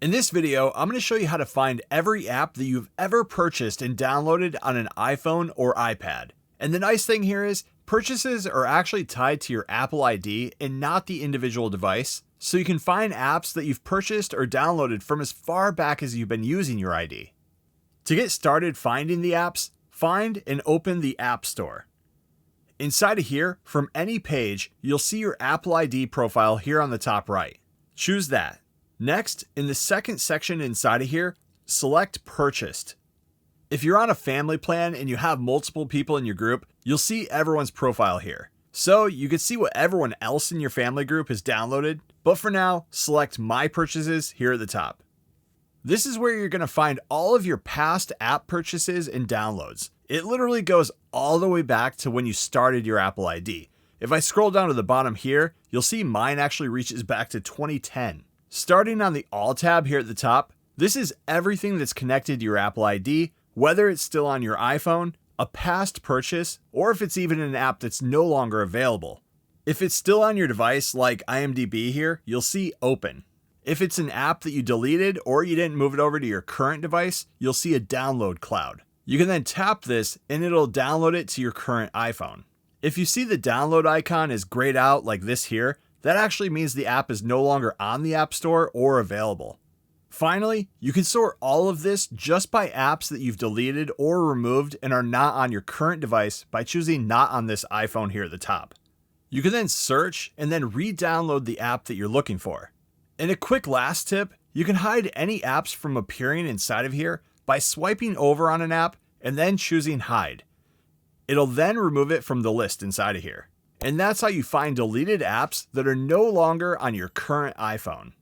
In this video, I'm going to show you how to find every app that you've ever purchased and downloaded on an iPhone or iPad. And the nice thing here is, purchases are actually tied to your Apple ID and not the individual device, so you can find apps that you've purchased or downloaded from as far back as you've been using your ID. To get started finding the apps, find and open the App Store. Inside of here, from any page, you'll see your Apple ID profile here on the top right. Choose that. Next, in the second section inside of here, select Purchased. If you're on a family plan and you have multiple people in your group, you'll see everyone's profile here. So you can see what everyone else in your family group has downloaded, but for now, select My Purchases here at the top. This is where you're going to find all of your past app purchases and downloads. It literally goes all the way back to when you started your Apple ID. If I scroll down to the bottom here, you'll see mine actually reaches back to 2010. Starting on the All tab here at the top, this is everything that's connected to your Apple ID, whether it's still on your iPhone, a past purchase, or if it's even an app that's no longer available. If it's still on your device like IMDb here, you'll see Open. If it's an app that you deleted or you didn't move it over to your current device, you'll see a download cloud. You can then tap this and it'll download it to your current iPhone. If you see the download icon is grayed out like this here, that actually means the app is no longer on the App Store or available. Finally, you can sort all of this just by apps that you've deleted or removed and are not on your current device by choosing Not on this iPhone here at the top. You can then search and then re-download the app that you're looking for. And a quick last tip, you can hide any apps from appearing inside of here by swiping over on an app and then choosing Hide. It'll then remove it from the list inside of here. And that's how you find deleted apps that are no longer on your current iPhone.